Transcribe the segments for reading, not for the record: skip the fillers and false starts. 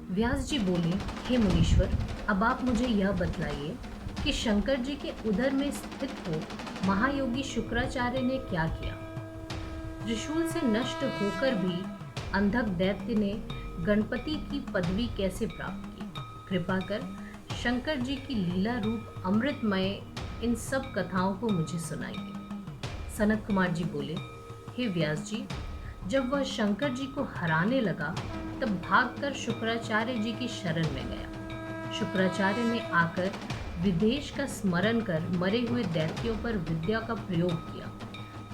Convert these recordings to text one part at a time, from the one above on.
व्यास जी बोले, हे मुनीश्वर, अब आप मुझे यह बतलाइए कि शंकर जी के उदर में स्थित हो महायोगी शुक्राचार्य ने क्या किया। त्रिशूल से नष्ट होकर भी अंधक दैत्य ने गणपति की पदवी कैसे प्राप्त की? कृपा कर शंकर जी की लीला रूप अमृतमय इन सब कथाओं को मुझे सुनाइए। सनत कुमार जी बोले, हे व्यास जी, जब वह शंकर जी को हराने लगा तब भागकर शुक्राचार्य जी की शरण में गया। शुक्राचार्य ने आकर विदेश का स्मरण कर मरे हुए दैत्यों पर विद्या का प्रयोग किया।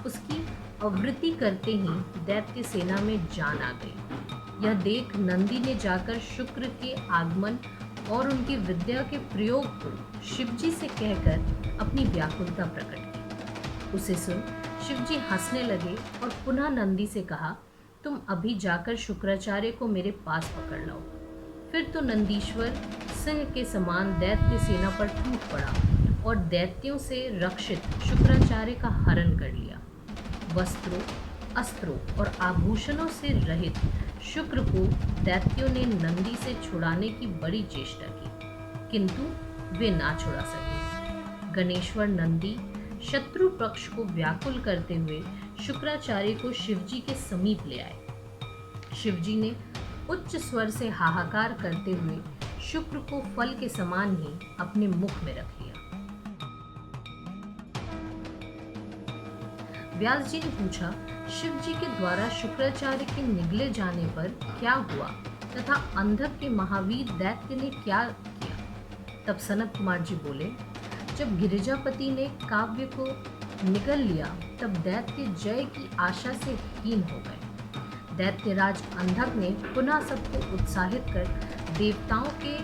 उसकी आवृत्ति करते ही दैत्य सेना में जान आ गई। यह देख नंदी ने जाकर शुक्र के आगमन और उनकी विद्या के प्रयोग को शिवजी से कहकर अपनी व्याकुलता प्रकट की। उसे सुन शिवजी हंसने लगे और पुनः नंदी से कहा, तुम अभी जाकर शुक्राचार्य को मेरे पास पकड़ लाओ। फिर तो नंदीश्वर सिंह के समान दैत्य सेना पर टूट पड़ा और दैत्यों से रक्षित शुक्राचार्य का हरण कर लिया। वस्त्रों, अस्त्रों और आभूषणों से रहित शुक्र को दैत्यों ने नंदी से छुड़ाने की बड़ी चेष्टा की, किंतु वे ना छुड़ा सके। गणेश्वर नंदी शत्रु पक्ष को व्याकुल करते हुए शुक्राचार्य को शिवजी के समीप ले आए। शिवजी ने उच्च स्वर से हाहाकार करते हुए शुक्र को फल के समान ही अपने मुख में रख लिया। व्यास जी ने पूछा, शिव जी के द्वारा शुक्राचार्य के निगले जाने पर क्या हुआ तथा अंधक के महावीर दैत्य ने क्या किया? तब सनत कुमार जी बोले, जब गिरिजापति ने काव्य को निगल लिया तब दैत्य जय की आशा से हीन हो गए। दैत्यराज अंधक ने पुनः सबको उत्साहित कर देवताओं के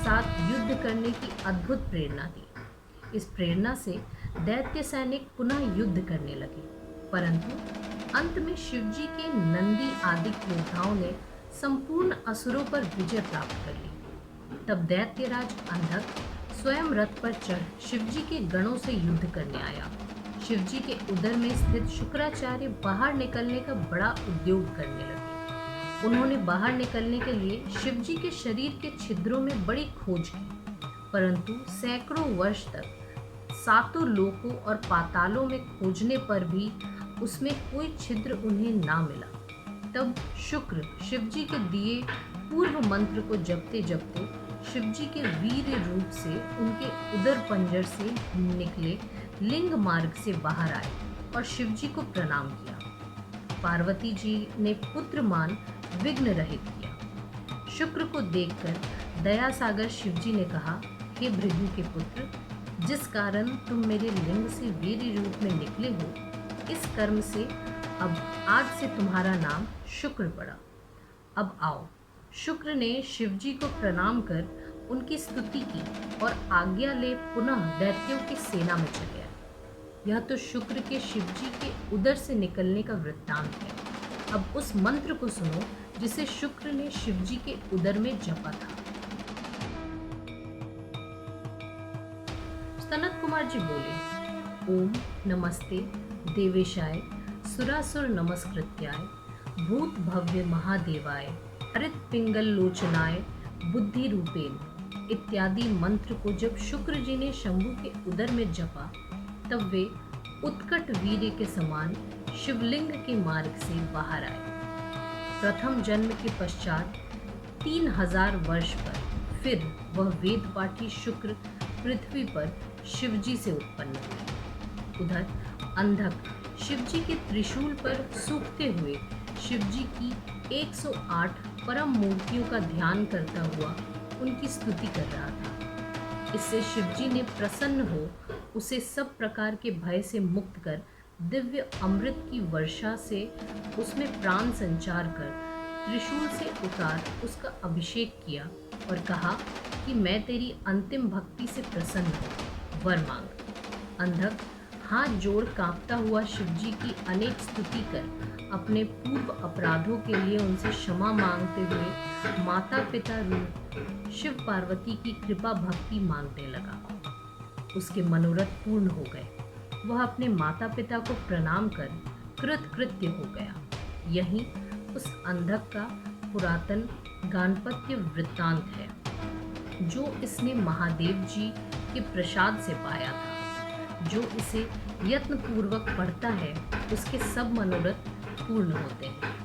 साथ युद्ध करने की अद्भुत प्रेरणा दी। इस प्रेरणा से दैत्य सैनिक पुनः युद्ध करने लगे, परंतु अंत में शिवजी के नंदी आदि योद्धाओं ने संपूर्ण असुरों पर विजय प्राप्त कर ली। तब दैत्यराज अंधक स्वयं रथ पर चढ़ शिवजी के गणों से युद्ध करने आया। शिवजी के उदर में स्थित शुक्राचार्य बाहर निकलने का बड़ा उद्योग करने लगे। उन्होंने बाहर निकलने के लिए शिवजी के शरीर के छिद्रों में बड़ी खोज की, परंतु सैकड़ों वर्ष तक सातों लोकों और पातालों में खोजने पर भी उसमें कोई छिद्र उन्हें ना मिला। तब शुक्र शिवजी के दिए पूर्व मंत्र को जपते जपते शिवजी के वीर रूप से उनके उदर पंजर से निकले लिंग मार्ग से बाहर आए और शिवजी को प्रणाम किया। पार्वती जी ने पुत्रमान विघ्न रहित किया। शुक्र को देखकर दया सागर शिवजी ने कहा, हे भृगु के पुत्र, जिस कारण तुम मेरे लिंग से वीर रूप में निकले हो, इस कर्म से अब आज से तुम्हारा नाम शुक्र पड़ा। अब आओ। शुक्र ने शिवजी को प्रणाम कर उनकी स्तुति की और आज्ञा ले पुनः दैत्यों की सेना में चले आए। यह तो शुक्र के शिवजी के उदर से निकलने का वृत्तांत है। अब उस मंत्र को सुनो जिसे शुक्र ने शिवजी के उदर में जपा था। सनत कुमार जी बोले, ओम नमस्ते देवेशाय सुरासुर नमस्कृत्याय भूत भव्य महादेवाय हरित पिंगल लोचनाय बुद्धि रूपेण इत्यादि मंत्र को जब शुक्र जी ने शंभु के उदर में जपा तब वे उत्कट वीर्य के समान शिवलिंग के मार्ग से बाहर आए। प्रथम जन्म के पश्चात 3000 वर्ष पर फिर वह वेद पाठी शुक्र पृथ्वी पर शिवजी से उत्पन्न हुए। उधर अंधक शिवजी के त्रिशूल पर सूखते हुए शिवजी की 108 परम मूर्तियों का ध्यान करता हुआ उनकी स्तुति कर रहा था। इससे शिवजी ने प्रसन्न हो उसे सब प्रकार के भय से मुक्त कर दिव्य अमृत की वर्षा से उसमें प्राण संचार कर त्रिशूल से उतार उसका अभिषेक किया और कहा कि मैं तेरी अंतिम भक्ति से प्रसन्न हूँ, वर मांग। अंधक हाथ जोड़ कांपता हुआ शिवजी की अनेक स्तुति कर अपने पूर्व अपराधों के लिए उनसे क्षमा मांगते हुए माता पिता रूप शिव पार्वती की कृपा भक्ति मांगने लगा। उसके मनोरथ पूर्ण हो गए। वह अपने माता पिता को प्रणाम कर कृतकृत्य हो गया। यही उस अंधक का पुरातन गाणपत्य वृत्तांत है, जो इसने महादेव जी के प्रसाद से पाया था। जो इसे यत्नपूर्वक पढ़ता है उसके सब मनोरथ पूर्ण होते हैं।